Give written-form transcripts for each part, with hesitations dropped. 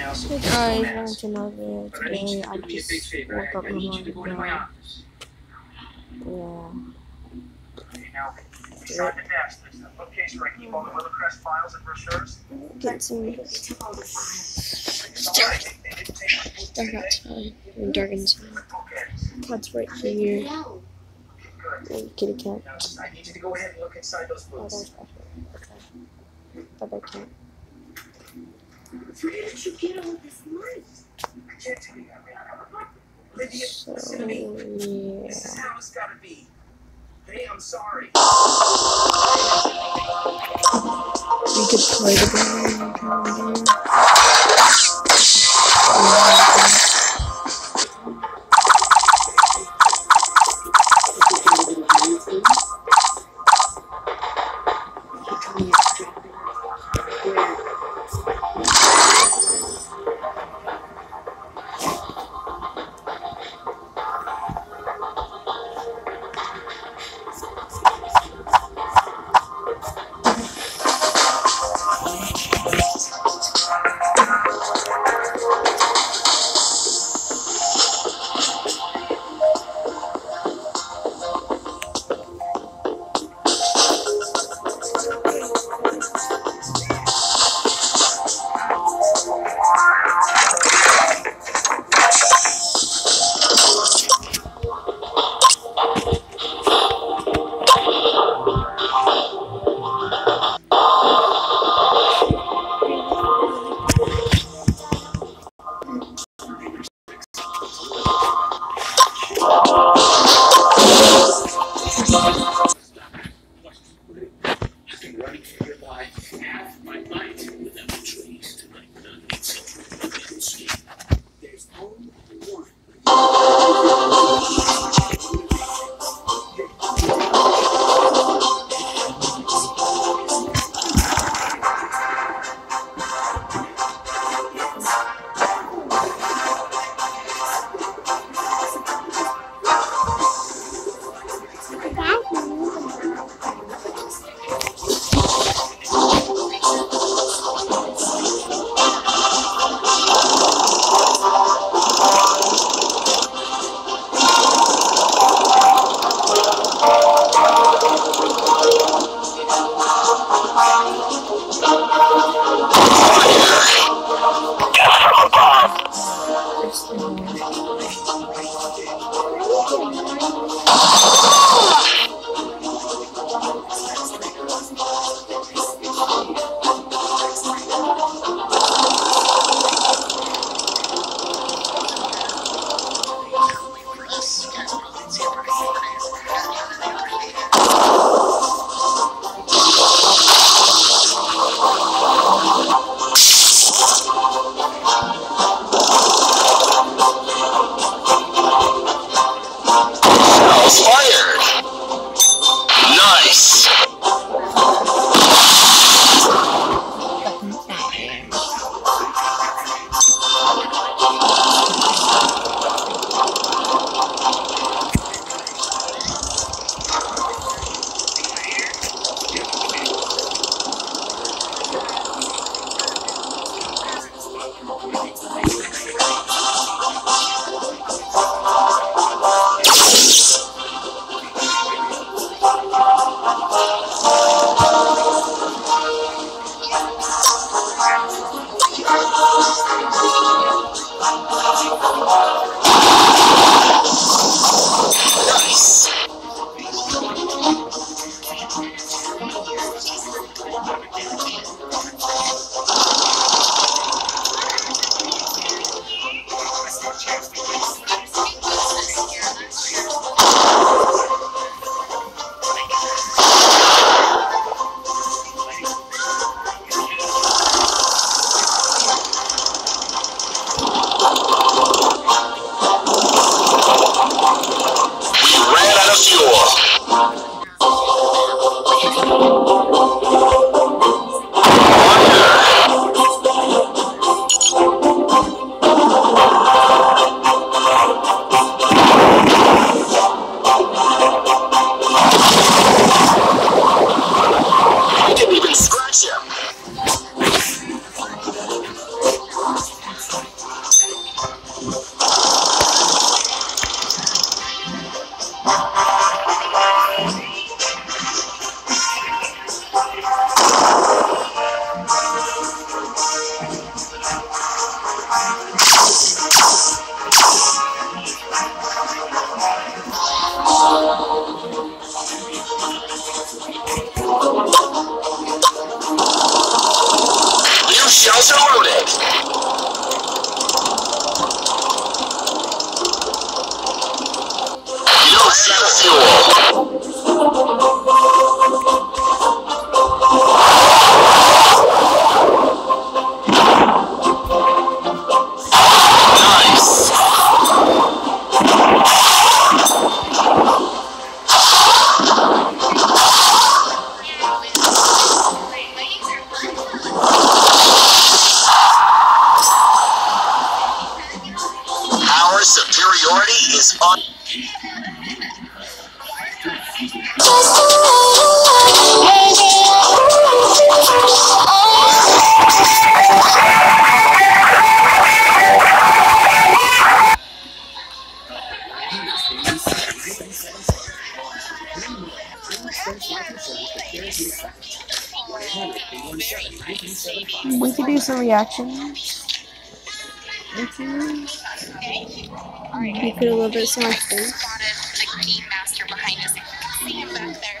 Hey guys, welcome to another video. Today I just woke up in the morning. Get some dark outside. Dark inside. Cat's right here. Kitty cat. I need you to go ahead and look inside those books. Bye-bye cat. Where did you get all this light? I can't tell you that, Lydia, So, listen to me. yeah. This is how it's gotta be. Hey, I'm sorry. We could play the game. Our superiority is on. We could do some reactions. You could a little bit so much things. Spotted the game master behind us. See him back there.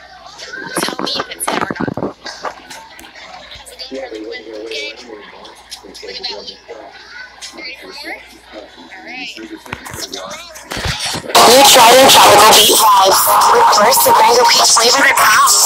Tell me if it's him or not. How's it going, everyone? Good? Look at that leap. Ready for more? Alright. New Trident Tropical Beat Vibes with bursts of mango peach flavored pounds.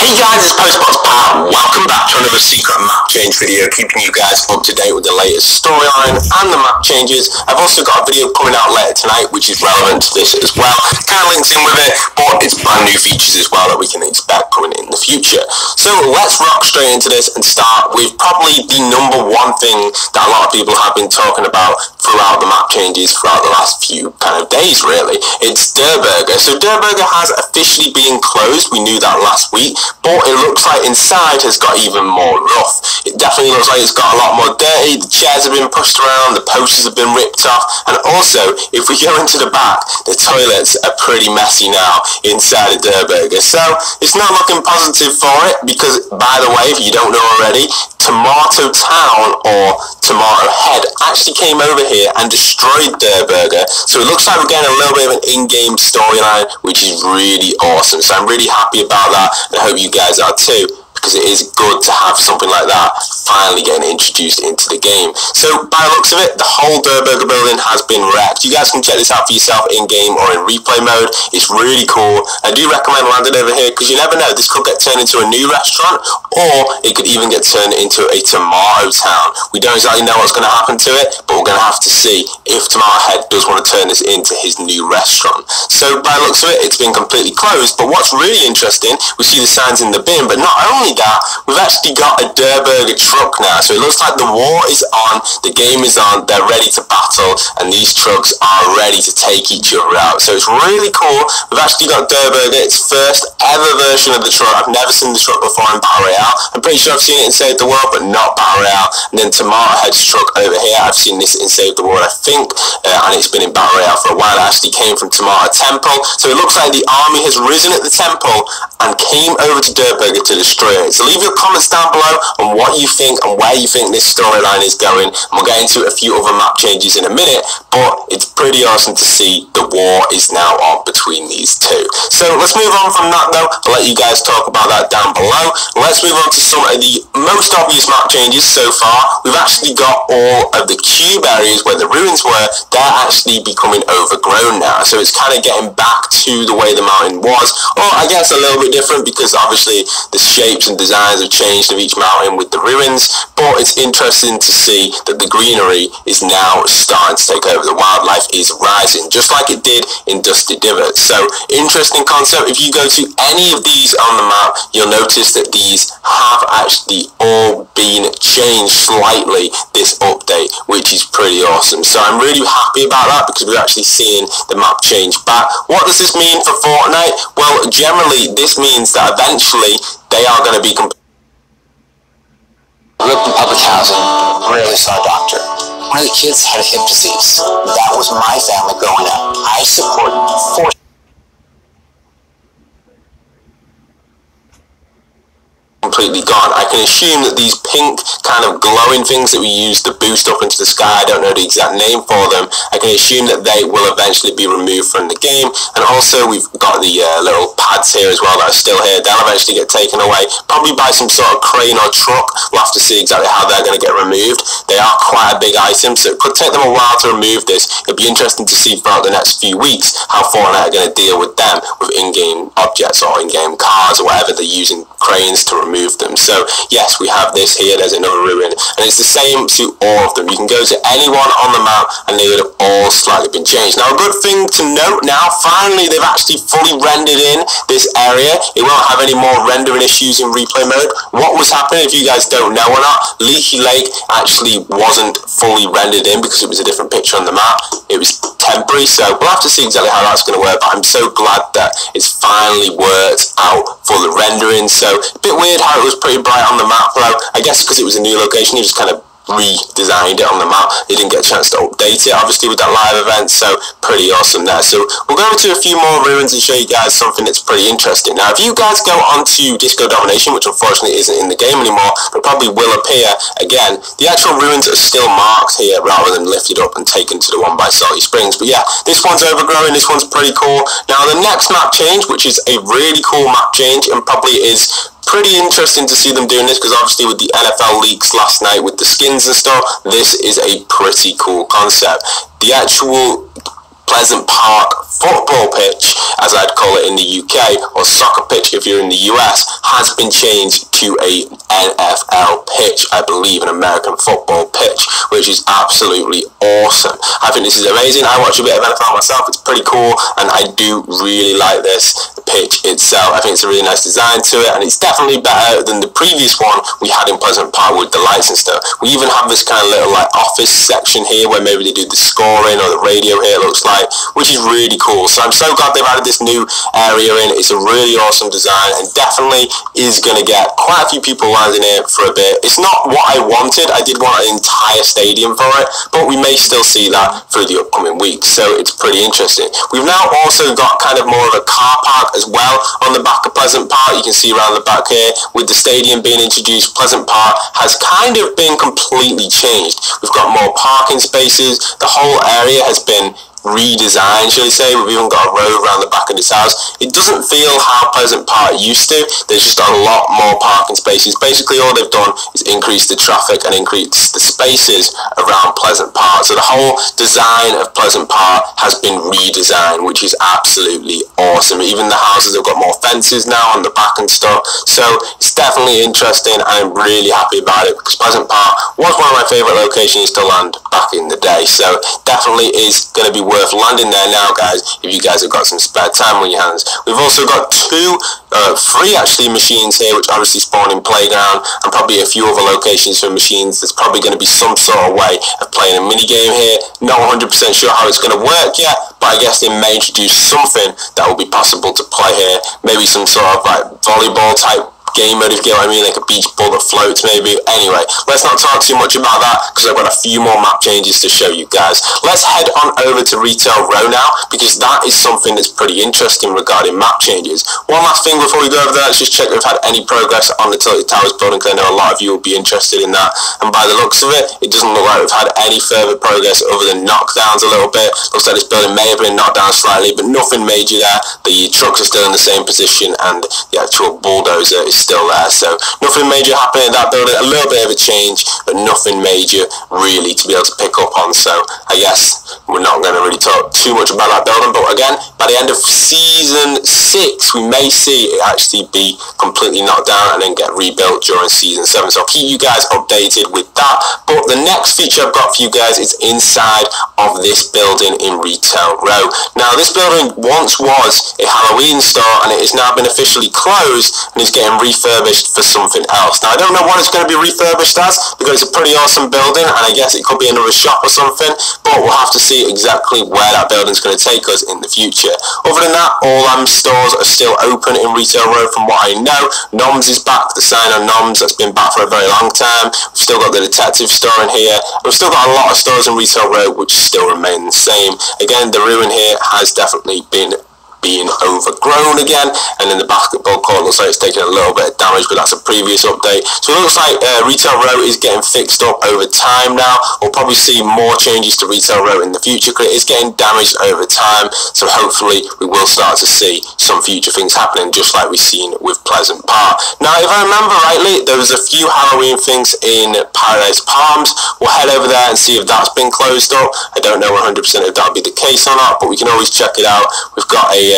Hey guys, it's Postbox Pat. Welcome back to another secret map change video, keeping you guys up to date with the latest storyline and the map changes. I've also got a video coming out later tonight which is relevant to this as well. Kind of links in with it, but it's brand new features as well that we can expect coming in the future. So let's rock straight into this and start with probably the number one thing that a lot of people have been talking about throughout the map changes throughout the last few kind of days really. It's Der Burger. So Der Burger has officially been closed. We knew that last week. But it looks like inside has got even more rough. It definitely looks like it's got a lot more dirty. The chairs have been pushed around, the posters have been ripped off, and also, if we go into the back, the toilets are pretty messy now inside of Der Burger. So, it's not looking positive for it, because, by the way, if you don't know already, Tomato Town or Tomato Head actually came over here and destroyed Der Burger. So it looks like we're getting a little bit of an in-game storyline, which is really awesome. So I'm really happy about that, and I hope you guys are too, because it is good to have something like that finally getting introduced into the game. So by the looks of it, the whole Der Burger building has been wrecked. You guys can check this out for yourself in-game or in replay mode. It's really cool. I do recommend landing over here because you never know, this could get turned into a new restaurant, or it could even get turned into a Tomato Town. We don't exactly know what's going to happen to it, but we're going to have to see if Tomato Head does want to turn this into his new restaurant. So by the looks of it, it's been completely closed, but what's really interesting, we see the signs in the bin, but not only that, we've actually got a Der Burger truck now. So it looks like the war is on, the game is on, they're ready to battle, and these trucks are ready to take each other out. So it's really cool. We've actually got Der Burger, its first ever version of the truck. I've never seen the truck before in Battle Royale. I'm pretty sure I've seen it in Save the World, but not Battle Royale. And then Tomato Head's truck over here, I've seen this in Save the World, I think, and it's been in Battle Royale for a while. It actually came from Tomato Temple. So it looks like the army has risen at the temple and came over to Der Burger to destroy it. So leave your comments down below on what you think and where you think this storyline is going. And we'll get into a few other map changes in a minute, but it's pretty awesome to see the war is now on between these two. So let's move on from that though. I'll let you guys talk about that down below. Let's move on to some of the most obvious map changes so far. We've actually got all of the cube areas where the ruins were. They're actually becoming overgrown now. So it's kind of getting back to the way the mountain was, or I guess a little bit different because obviously the shapes and designs have changed of each mountain with the ruins, but it's interesting to see that the greenery is now starting to take over. The wildlife is rising just like it did in Dusty Divot. So interesting concept. If you go to any of these on the map, you'll notice that these have actually all been changed slightly this update, which is pretty awesome. So I'm really happy about that because we're actually seeing the map change back. What does this mean for Fortnite? Well, generally this means that eventually they are going to be grew up in public housing, rarely saw a doctor. One of the kids had a hip disease. That was my family growing up. I support forced completely gone. I can assume that these pink kind of glowing things that we use to boost up into the sky, I don't know the exact name for them, I can assume that they will eventually be removed from the game. And also we've got the little pads here as well that are still here. They'll eventually get taken away, probably by some sort of crane or truck. We'll have to see exactly how they're going to get removed. They are quite a big item, so it could take them a while to remove this. It'll be interesting to see throughout the next few weeks how Fortnite are going to deal with them, with in-game objects or in-game cars or whatever they're using cranes to remove them. So yes, we have this here. There's another ruin, and it's the same to all of them. You can go to any one on the map and they would have all slightly been changed. Now, a good thing to note now, finally they've actually fully rendered in this area. It won't have any more rendering issues in replay mode. What was happening, if you guys don't know or not, Leaky Lake actually wasn't fully rendered in because it was a different picture on the map. It was temporary, so we'll have to see exactly how that's going to work, but I'm so glad that it's finally worked out for the rendering. So a bit weird how it was pretty bright on the map, though. I guess because it was a new location, you just kind of redesigned it on the map. They didn't get a chance to update it, obviously, with that live event, so pretty awesome there. So we'll go into a few more ruins and show you guys something that's pretty interesting. Now, if you guys go onto Disco Domination, which unfortunately isn't in the game anymore, but probably will appear again, the actual ruins are still marked here rather than lifted up and taken to the one by Salty Springs. But yeah, this one's overgrown, this one's pretty cool. Now, the next map change, which is a really cool map change and probably is pretty interesting to see them doing this, because obviously with the NFL leaks last night with the skins and stuff, this is a pretty cool concept. The actual Pleasant Park football pitch, as I'd call it in the UK, or soccer pitch if you're in the US, has been changed to a NFL pitch, I believe, an American football pitch, which is absolutely awesome. I think this is amazing. I watch a bit of NFL myself. It's pretty cool, and I do really like this pitch itself. I think it's a really nice design to it, and it's definitely better than the previous one we had in Pleasant Park with the lights and stuff. We even have this kind of little like office section here where maybe they do the scoring or the radio here, it looks like, which is really cool. So I'm so glad they've added this new area in. It's a really awesome design and definitely is going to get quite a few people landing here for a bit. It's not what I wanted. I did want an entire stadium for it, but we may still see that through the upcoming weeks, so it's pretty interesting. We've now also got kind of more of a car park as well on the back of Pleasant Park. You can see around the back here with the stadium being introduced, Pleasant Park has kind of been completely changed. We've got more parking spaces. The whole area has been redesigned, shall we say. We've even got a road around the back of this house. It doesn't feel how Pleasant Park used to. There's just a lot more parking spaces. Basically all they've done is increase the traffic and increase the spaces around Pleasant Park. So the whole design of Pleasant Park has been redesigned, which is absolutely awesome. Even the houses have got more fences now on the back and stuff. So it's definitely interesting. I'm really happy about it because Pleasant Park was one of my favourite locations to land back in the day. So definitely is going to be worth landing there now, guys, if you guys have got some spare time on your hands. We've also got three actually machines here, which obviously spawn in Playground, and probably a few other locations for machines. There's probably going to be some sort of way of playing a mini game here. Not 100% sure how it's going to work yet, but I guess they may introduce something that will be possible to play here. Maybe some sort of like volleyball type game mode, if you get what I mean, like a beach ball that floats maybe. Anyway, let's not talk too much about that because I've got a few more map changes to show you guys. Let's head on over to Retail Row now, because that is something that's pretty interesting regarding map changes. One last thing before we go over there, let's just check if we've had any progress on the Tilted Towers building, because I know a lot of you will be interested in that, and by the looks of it, it doesn't look like we've had any further progress other than knockdowns a little bit. Looks like this building may have been knocked down slightly, but nothing major there. The trucks are still in the same position and the actual bulldozer is still there, so nothing major happening in that building. A little bit of a change, but nothing major really to be able to pick up on, so I guess we're not going to really talk too much about that building. But again, by the end of Season 6 we may see it actually be completely knocked down and then get rebuilt during Season 7, so I'll keep you guys updated with that. But the next feature I've got for you guys is inside of this building in Retail Row. Now this building once was a Halloween store and it has now been officially closed and is getting refurbished for something else. Now I don't know what it's going to be refurbished as, because it's a pretty awesome building and I guess it could be another shop or something, but we'll have to see exactly where that building's going to take us in the future. Other than that, all stores are still open in Retail Row from what I know. Noms is back, the sign on Noms, that's been back for a very long time. We've still got the Detective store in here. We've still got a lot of stores in Retail Row which still remain the same. Again, the ruin here has definitely been being overgrown again, and then the basketball court looks like it's taking a little bit of damage, but that's a previous update. So it looks like Retail Row is getting fixed up over time now. We'll probably see more changes to Retail Row in the future because it is getting damaged over time, so hopefully we will start to see some future things happening just like we've seen with Pleasant Park. Now if I remember rightly, there was a few Halloween things in Paradise Palms. We'll head over there and see if that's been closed up. I don't know 100% if that'll be the case or not, but we can always check it out. We've got a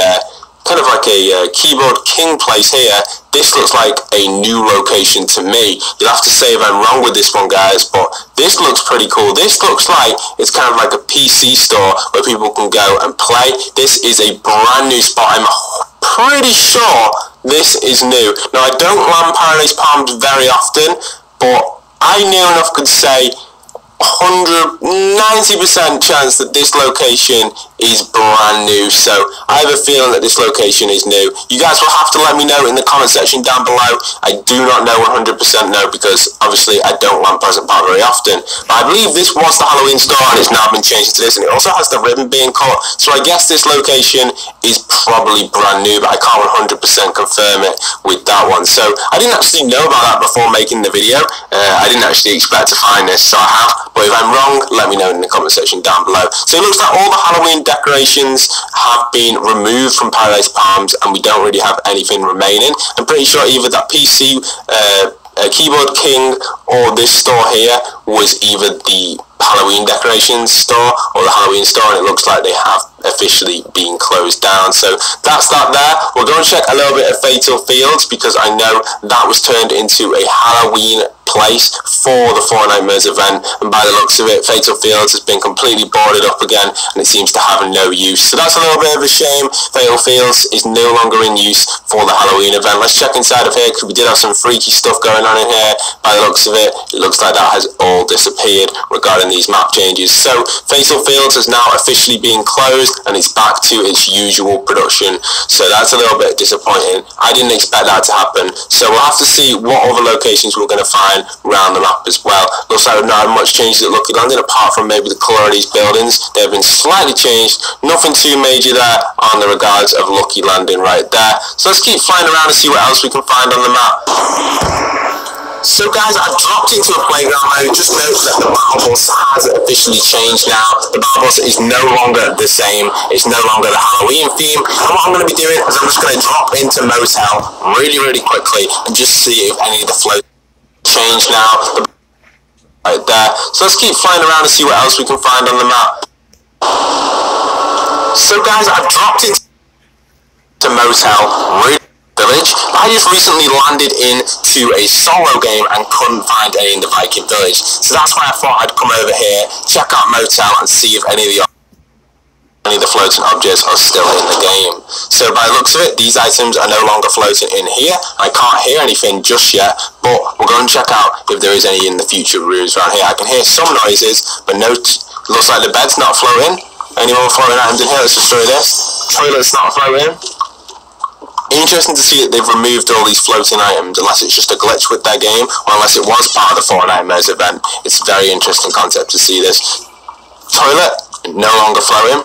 kind of like a Keyboard King place here. This looks like a new location to me. You'll have to say if I'm wrong with this one, guys, but this looks pretty cool. This looks like it's kind of like a PC store where people can go and play. This is a brand new spot. I'm pretty sure this is new. Now, I don't land Paradise Palms very often, but I near enough could say 90% chance that this location is brand new, so I have a feeling that this location is new. You guys will have to let me know in the comment section down below. I do not know 100% no, because obviously I don't land Pleasant Park very often, but I believe this was the Halloween store and it's now been changed to this, and it also has the ribbon being cut, so I guess this location is probably brand new, but I can't 100% confirm it with that one. So I didn't actually know about that before making the video. I didn't actually expect to find this, so I have. But if I'm wrong, let me know in the comment section down below. So it looks like all the Halloween decorations have been removed from Paradise Palms and we don't really have anything remaining. I'm pretty sure either that PC Keyboard King or this store here was either the Halloween decorations store or the Halloween store, and it looks like they have officially been closed down. So that's that there. We'll go and check a little bit of Fatal Fields, because I know that was turned into a Halloween place for the Fortnite Mirrors event, and by the looks of it, Fatal Fields has been completely boarded up again and it seems to have no use. So that's a little bit of a shame. Fatal Fields is no longer in use for the Halloween event. Let's check inside of here, because we did have some freaky stuff going on in here. By the looks of it, it looks like that has all disappeared regarding these map changes. So Fatal Fields has now officially been closed and it's back to its usual production. So that's a little bit disappointing. I didn't expect that to happen. So we'll have to see what other locations we're going to find around the map as well. Looks like we've not had much changes at Lucky Landing, apart from maybe the colour of these buildings. They've been slightly changed. Nothing too major there on the regards of Lucky Landing right there. So let's keep flying around and see what else we can find on the map. So guys, I've dropped into a playground mode. Just note that the battle bus has officially changed now. The battle bus is no longer the same. It's no longer the Halloween theme. And what I'm going to be doing is I'm just going to drop into Motel really quickly and just see if any of the floats change now. Right there. So let's keep flying around and see what else we can find on the map. So guys, I've dropped into Motel Village. I just recently landed into a solo game and couldn't find any in the Viking Village, so that's why I thought I'd come over here, check out Motel and see if any of the floating objects are still in the game. So by the looks of it, these items are no longer floating in here. I can't hear anything just yet, but we'll go and check out if there is any in the future rooms around here. I can hear some noises, but looks like the bed's not floating. Any more floating items in here? Let's destroy this. Toilet's not floating. Interesting to see that they've removed all these floating items, unless it's just a glitch with their game, or unless it was part of the Fortnite Mirrors event. It's a very interesting concept to see this. Toilet, no longer floating.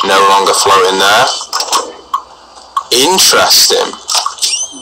No longer floating there. Interesting.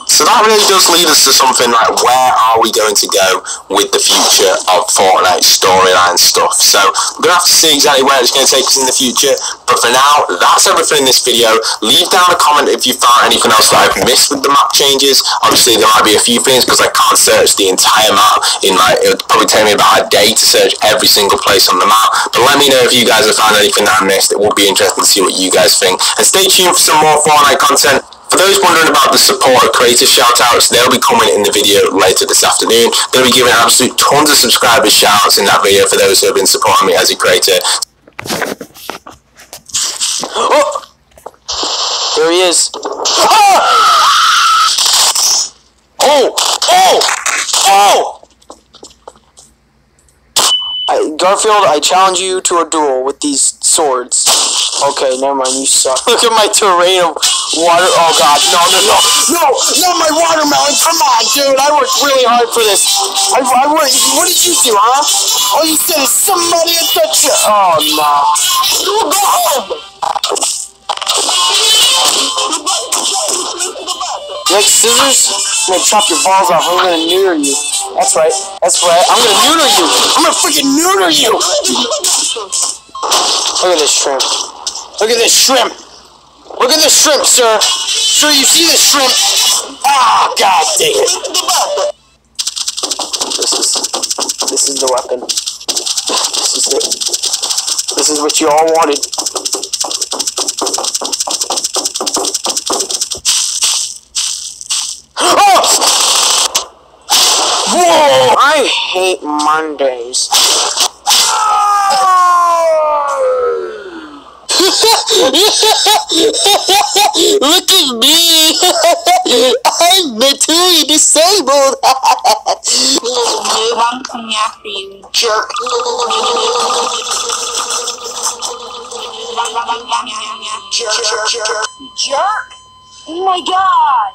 So that really does lead us to something like, where are we going to go with the future of Fortnite storyline stuff? So we're going to have to see exactly where it's going to take us in the future. But for now, that's everything in this video. Leave down a comment if you found anything else that I've missed with the map changes. Obviously, there might be a few things because I can't search the entire map. It would probably take me about a day to search every single place on the map. But let me know if you guys have found anything that I missed. It will be interesting to see what you guys think. And stay tuned for some more Fortnite content. For those wondering about the supporter creator shoutouts, they'll be coming in the video later this afternoon. Going to be giving absolute tons of subscribers shoutouts in that video for those who have been supporting me as a creator. Oh! There he is. Ah! Oh! Oh! Oh! Garfield, I challenge you to a duel with these swords. Okay, never mind, you suck. Look at my terrain of water. Oh god, no, not my watermelon. Come on, dude, I worked really hard for this. I worked. What did you do, huh? All you said is somebody touch you. Oh no. Go home. You like scissors? I'm gonna chop your balls off. I'm gonna neuter you. That's right. That's right. I'm gonna neuter you. I'm gonna freaking neuter you. Look at this shrimp. Look at this shrimp. Look at this shrimp, sir. Sir, you see this shrimp? Ah, god dang it. This is the weapon. This is it. This is what you all wanted. Oh! Whoa! I hate Mondays. Look at me! I'm mentally disabled! Noob, I'm coming after you, jerk. Jerk? Oh my god!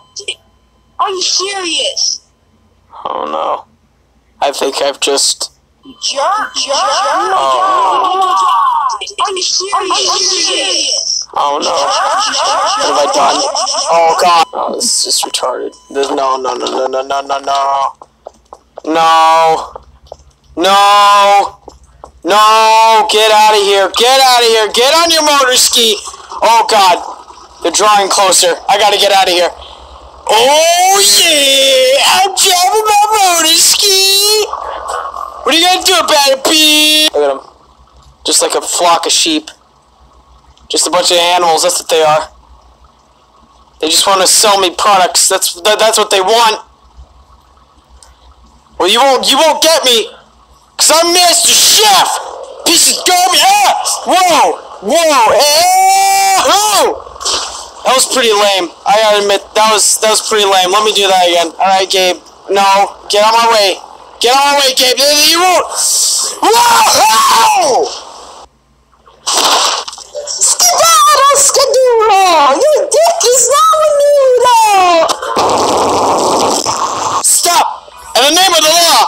Are you serious? Oh no. I think I've just... Jerk? Oh my god! Are you serious? Oh no. What have I done? Oh god. Oh, this is just retarded. There's no. No. Get out of here. Get out of here. Get on your motor ski. Oh god. They're drawing closer. I gotta get out of here. Oh yeah. I'm driving my motor ski. What are you gonna do about it, Pete? Look at them. Just like a flock of sheep. Just a bunch of animals, that's what they are. They just want to sell me products. That's what they want. Well, you won't get me, cause I'm Master Chef. Piece of garbage. Ah! Whoa! That was pretty lame. I gotta admit, that was pretty lame. Let me do that again. All right, Gabe. No, get on my way. Get on my way, Gabe. You won't. Whoa! Skedaddle! Your dick is now a noodle! Stop! In the name of the law!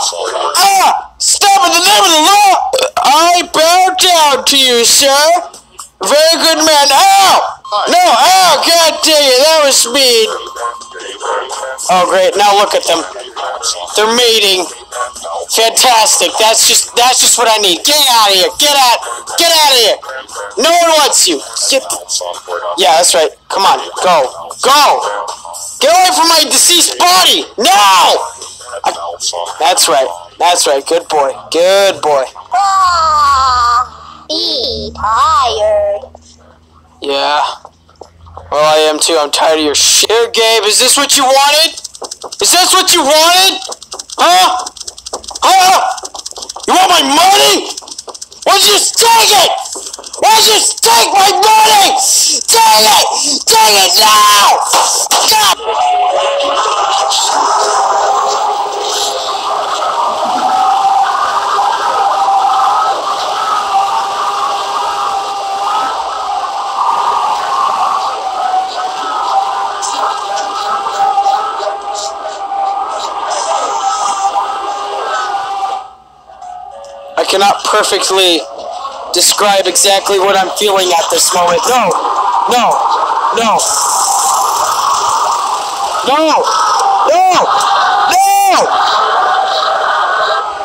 Stop in the name of the law! I bow down to you, sir! Very good man. Ow! No, god dang it, that was mean. Oh great, now look at them. They're mating. Fantastic. That's just what I need. Get out of here. Get out of here. No one wants you. Yeah, that's right. Come on. Go. Get away from my deceased body. No! That's right. Good boy. Be tired. Yeah. Well, I am too. I'm tired of your shit. Here, Gabe, is this what you wanted? Huh? You want my money? Why don't you just take it? Why don't you just take my money? Take it now! God! I cannot perfectly describe exactly what I'm feeling at this moment. No!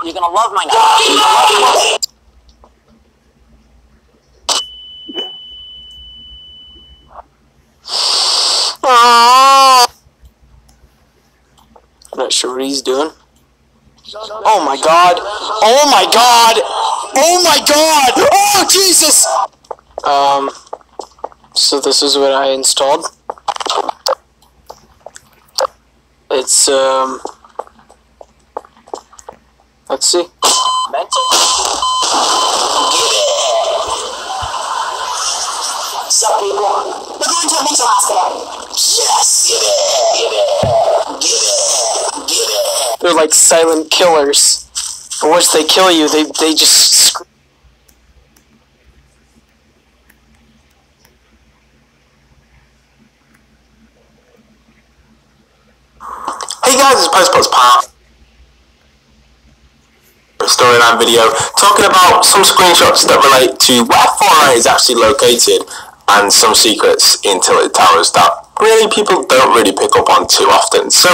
You're gonna love my knife. I'm not sure what he's doing. Oh my god! Oh Jesus! So this is what I installed. It's let's see. Mental. Sup, people? We're going to a mental hospital. Yes! Get it! They're like silent killers. But once they kill you, they just scream. Hey guys, it's Postbox Pal. Storyline video talking about some screenshots that relate to where Fortnite is actually located and some secrets in Tilted Towers that really people don't really pick up on too often. So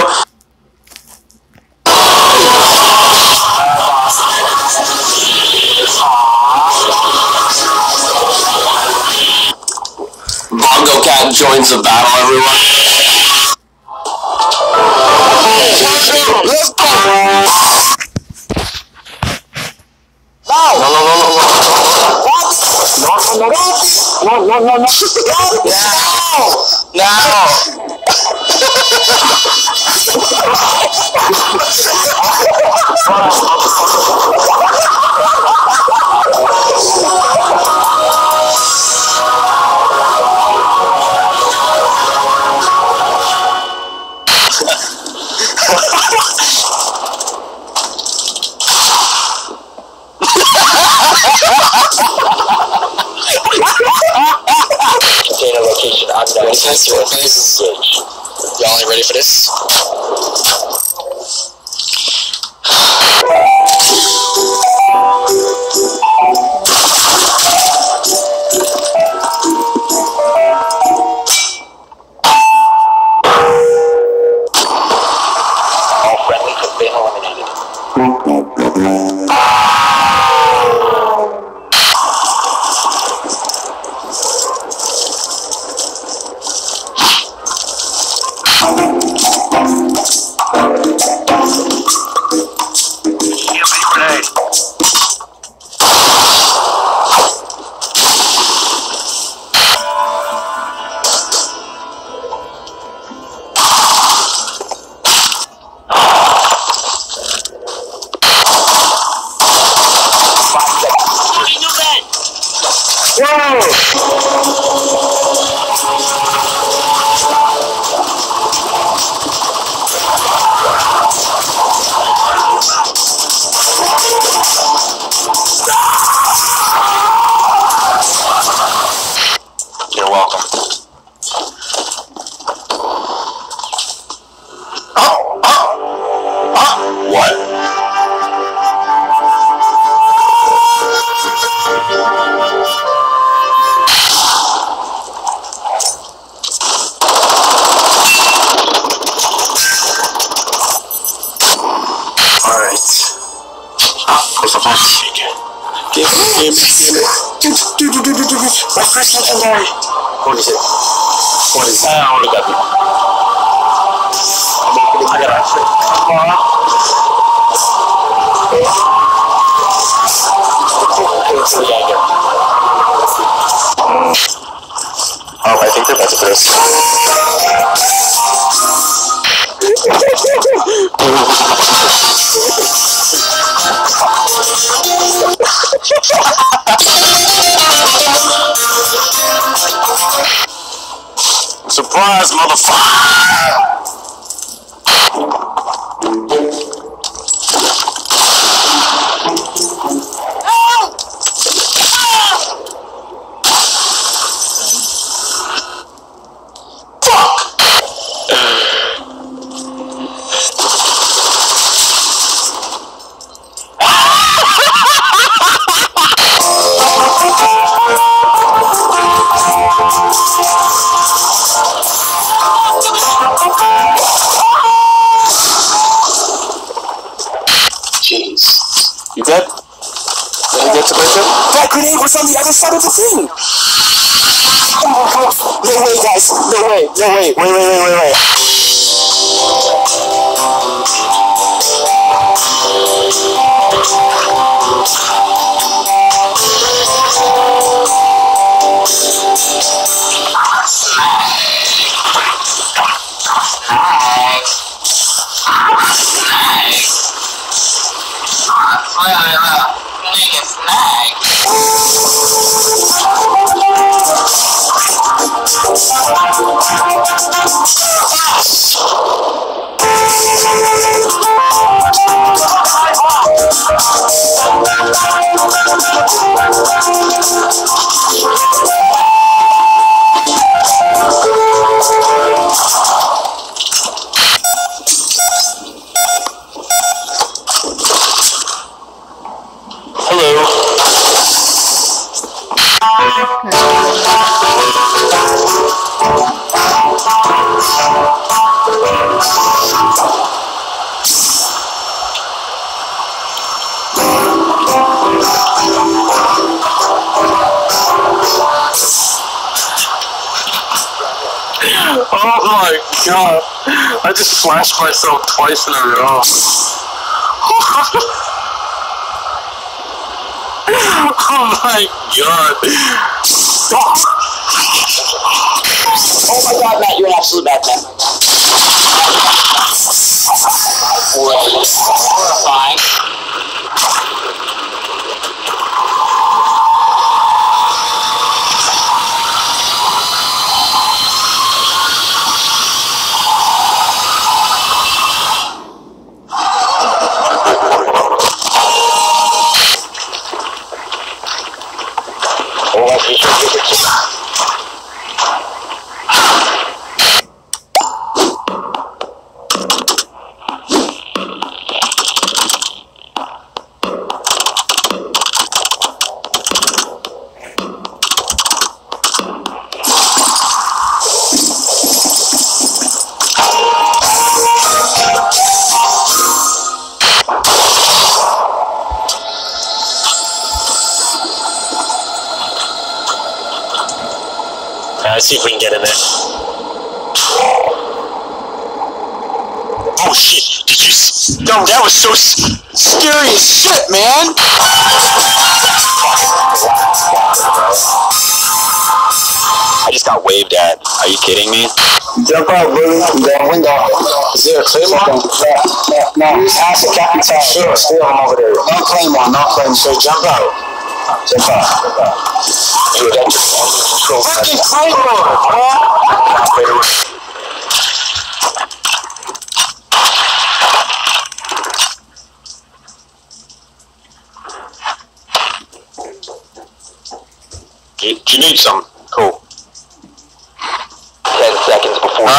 Bongo Cat joins the battle, everyone. Let's go! No. What? Container location unknown. Y'all ain't ready for this? All friendlies have been eliminated. You're welcome. What? Alright. What's up, Give me. My first legendary. What is it? What is it? I only got it. I got it. Oh, I think they're about to this. Surprise, motherfucker! Jeez. You good? Did you get to break it? That grenade was on the other side of the thing! No way, guys! No way! Wait. Oh my god. I just flashed myself twice in a row. Oh my god. Oh my god, Matt, you're an absolute bad man. Horrifying. Let's see if we can get in there. Oh shit, did you see? No, that was so scary as shit, man! I just got waved at. Are you kidding me? Jump out, Willie. That window. Is there a Claymore? No. Ask the captain. Sure, stay on over there. No Claymore, no Claymore. So jump out. Jump out. Dude, that fucking Claymore, bro! Do you need some? Cool. 10 seconds before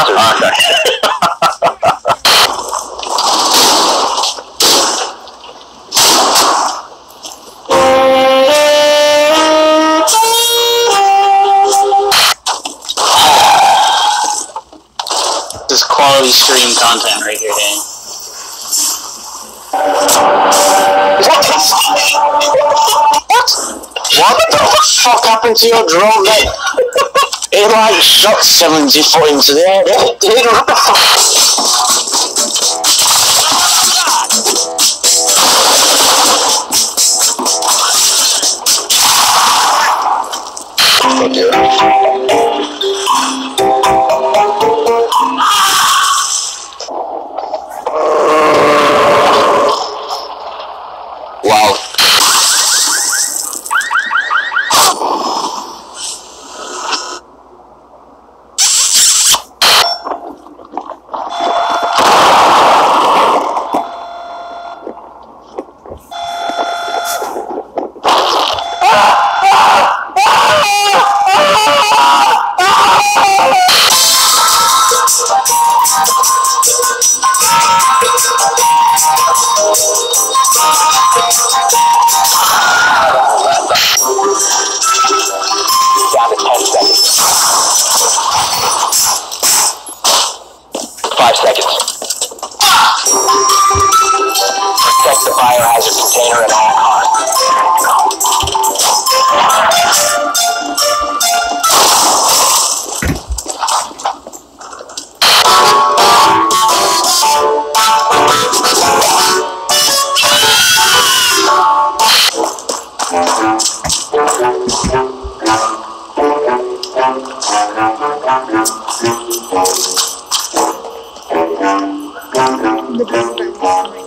This is quality stream content right here, Danny. What the fuck happened to your drone, mate? It like shot 70 foot into the air. What the fuck? Wow. Down to 10 seconds. 5 seconds. Protect the biohazard container at all costs. The best friend right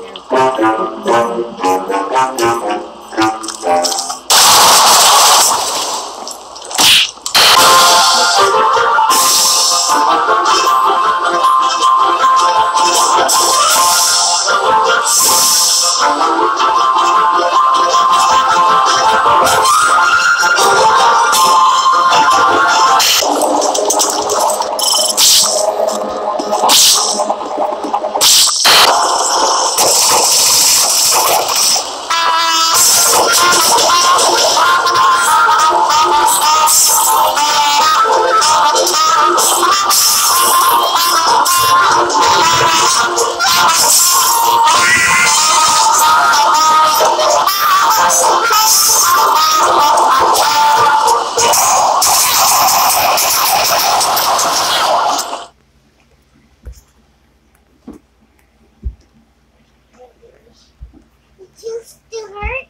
You still hurt?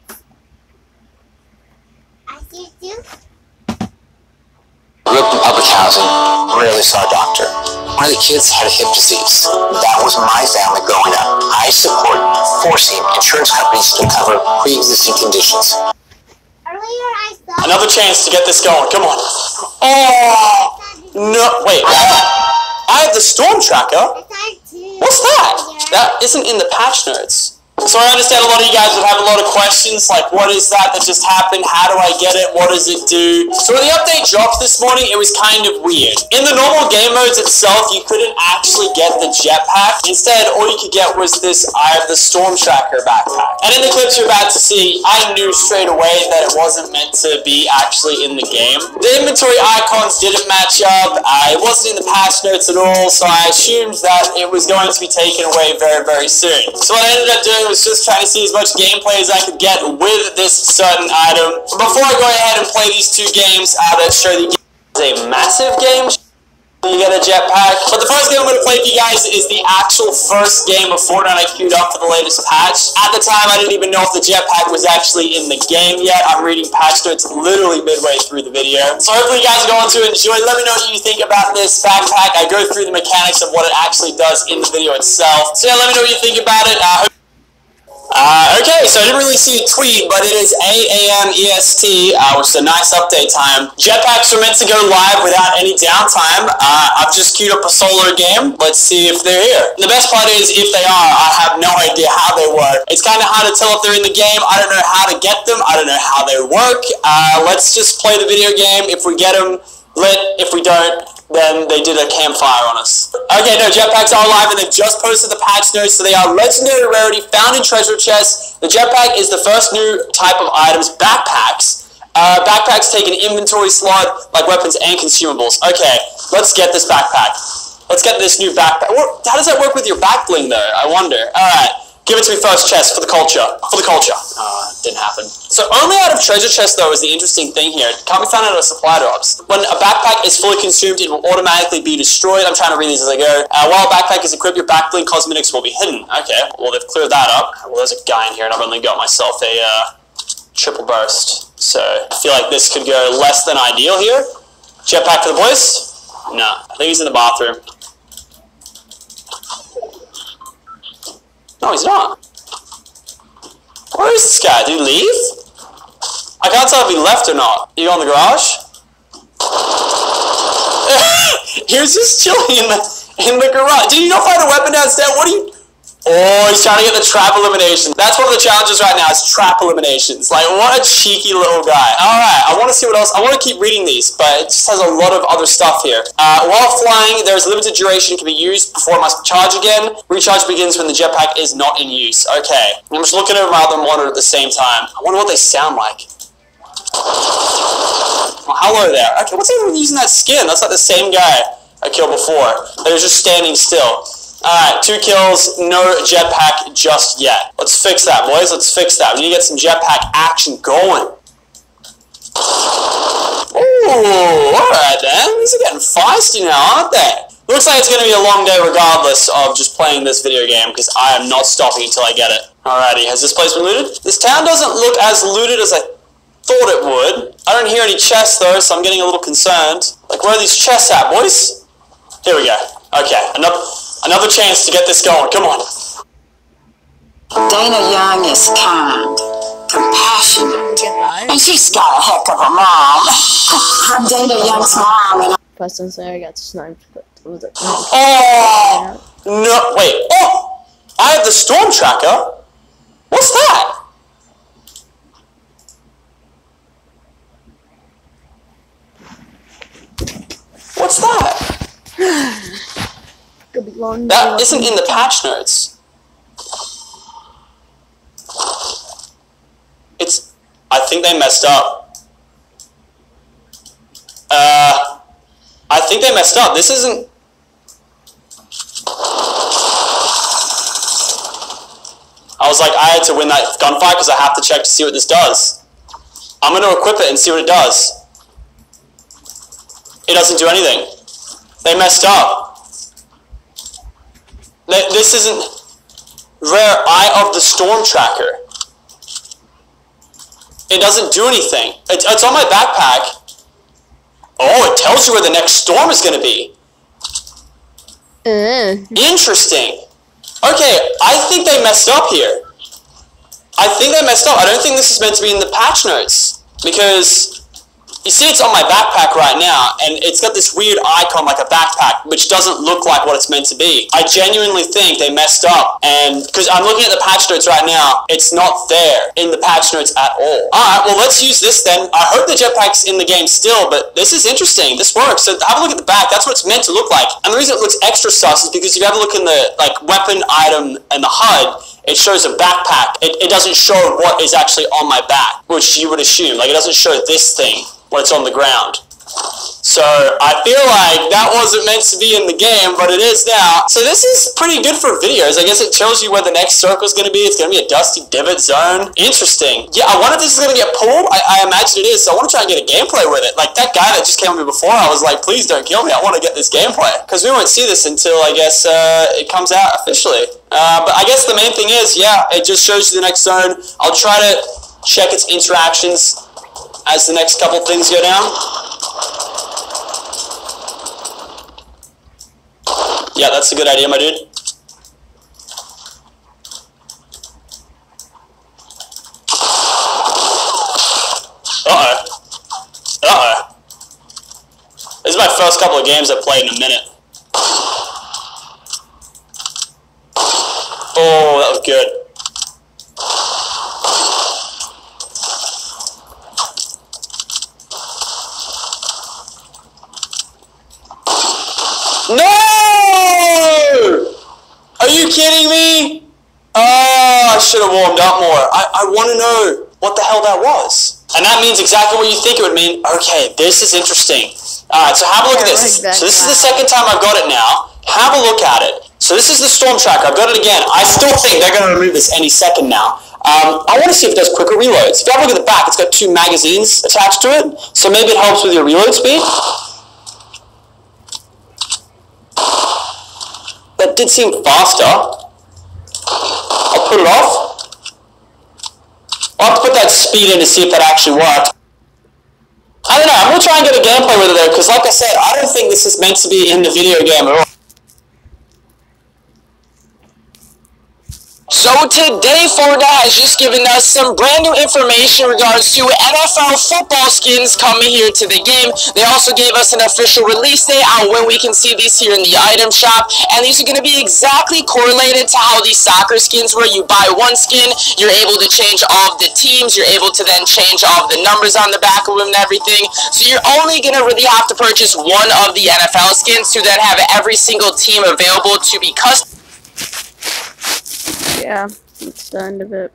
I see you. Grew up in public housing. rarely saw a doctor. One of the kids had a hip disease. That was my family growing up. I support forcing insurance companies to cover pre-existing conditions. Another chance to get this going. Come on. Oh, no. Wait. I have the storm tracker. What's that? That isn't in the patch notes. So I understand a lot of you guys would have a lot of questions, like what is that just happened? How do I get it? What does it do? So when the update dropped this morning, it was kind of weird. In the normal game modes itself, you couldn't actually get the jetpack. Instead, all you could get was this I have the storm tracker backpack. And in the clips you're about to see, I knew straight away that it wasn't meant to be actually in the game. The inventory icons didn't match up. It wasn't in the patch notes at all, so I assumed that it was going to be taken away very, very soon. So what I ended up doing was just trying to see as much gameplay as I could get with this certain item. Before I go ahead and play these two games, let's show you guys a massive game. You get a jetpack. But the first game I'm going to play for you guys is the actual first game of Fortnite I queued up for the latest patch. At the time, I didn't even know if the jetpack was actually in the game yet. I'm reading patch notes literally midway through the video. So hopefully you guys are going to enjoy. Let me know what you think about this backpack. I go through the mechanics of what it actually does in the video itself. So yeah, let me know what you think about it. Okay, so I didn't really see a tweet, but it is 8 a.m. EST, which is a nice update time. Jetpacks are meant to go live without any downtime. I've just queued up a solar game. Let's see if they're here. The best part is, if they are, I have no idea how they work. It's kind of hard to tell if they're in the game. I don't know how to get them. I don't know how they work. Let's just play the video game. If we get them, lit. If we don't, then they did a campfire on us. Okay, no, jetpacks are live, and they've just posted the patch notes, so they are legendary rarity found in treasure chests. The jetpack is the first new type of items, backpacks. Backpacks take an inventory slot, like weapons and consumables. Okay, let's get this backpack. Let's get this new backpack. How does that work with your back bling, though? I wonder. Alright. Give it to me first, chest, for the culture. For the culture. Didn't happen. So only out of treasure chests, though, is the interesting thing here. It can't be found out of supply drops. When a backpack is fully consumed, it will automatically be destroyed. I'm trying to read these as I go. While a backpack is equipped, your backbling cosmetics will be hidden. Okay, well, they've cleared that up. Well, there's a guy in here, and I've only got myself a triple burst. So I feel like this could go less than ideal here. Jetpack for the boys? No, I think he's in the bathroom. No, he's not. Where is this guy? Did he leave? I can't tell if he left or not. You go in the garage? He was just chilling in the garage. Did you not find a weapon downstairs? What are you... Oh, he's trying to get the trap elimination. That's one of the challenges right now, is trap eliminations. Like, what a cheeky little guy. Alright, I want to see what else. I want to keep reading these, but it just has a lot of other stuff here. While flying, there is a limited duration. Can be used before it must charge again. Recharge begins when the jetpack is not in use. Okay. I'm just looking over my other monitor at the same time. I wonder what they sound like. Oh, hello there. Okay, what's even using that skin? That's like the same guy I killed before. They was just standing still. Alright, 2 kills, no jetpack just yet. Let's fix that, boys. Let's fix that. We need to get some jetpack action going. Ooh, alright then. These are getting feisty now, aren't they? Looks like it's going to be a long day regardless of just playing this video game, because I am not stopping until I get it. Alrighty, has this place been looted? This town doesn't look as looted as I thought it would. I don't hear any chests though, so I'm getting a little concerned. Like, where are these chests at, boys? Here we go. Okay, another chance to get this going. Come on. Dana Young is kind, compassionate, and she's got a heck of a mom. I'm Dana Young's mom, and Plus, since I got sniped, but it was a... Oh! No, wait. Oh! I have the storm tracker? What's that? What's that? Could be long. That isn't in the patch notes. It's... I think they messed up. I think they messed up. This isn't... I was like, I had to win that gunfight because I have to check to see what this does. I'm going to equip it and see what it does. It doesn't do anything. They messed up. This isn't rare Eye of the Storm Tracker. It doesn't do anything. It's on my backpack. Oh, it tells you where the next storm is going to be. Interesting. Okay, I think they messed up here. I think they messed up. I don't think this is meant to be in the patch notes. Because, you see it's on my backpack right now, and it's got this weird icon like a backpack, which doesn't look like what it's meant to be. I genuinely think they messed up, and because I'm looking at the patch notes right now, it's not there in the patch notes at all. Alright, well let's use this then. I hope the jetpack's in the game still, but this is interesting. This works. So have a look at the back. That's what it's meant to look like. And the reason it looks extra sus is because if you have a look in the weapon item and the HUD, it shows a backpack. It doesn't show what is actually on my back, which you would assume. Like, it doesn't show this thing when it's on the ground. So I feel like that wasn't meant to be in the game, but it is now. So this is pretty good for videos. I guess it tells you where the next circle is going to be. It's going to be a dusty divot zone. Interesting. Yeah, I wonder if this is going to get pulled. I imagine it is, so I want to try and get a gameplay with it. Like that guy that just came with me before, I was like, please don't kill me. I want to get this gameplay. Because we won't see this until, I guess, it comes out officially. But I guess the main thing is, yeah, it just shows you the next zone. I'll try to check its interactions as the next couple things go down. Yeah, that's a good idea, my dude. Uh-oh. Uh-oh. This is my first couple of games I've played in a minute. Oh, that was good. No! Are you kidding me? Oh, I should have warmed up more. I want to know what the hell that was. And that means exactly what you think it would mean. Okay, this is interesting. Alright, so have a look at this. So this is the second time I've got it now. Have a look at it. So this is the storm tracker. I've got it again. I still think they're going to remove this any second now. I want to see if it does quicker reloads. If you have a look at the back, it's got 2 magazines attached to it. So maybe it helps with your reload speed. That did seem faster. I'll put it off. I'll have to put that speed in to see if that actually worked. I don't know, I'm going to try and get a gameplay with it though, because like I said, I don't think this is meant to be in the video game at all. So today, Fortnite has just given us some brand new information in regards to NFL football skins coming here to the game. They also gave us an official release date on when we can see these here in the item shop, and these are going to be exactly correlated to how these soccer skins were. You buy one skin, you're able to change all of the teams, you're able to then change all of the numbers on the back of them and everything. So you're only going to really have to purchase one of the NFL skins to then have every single team available to be custom. Yeah, it's the end of it.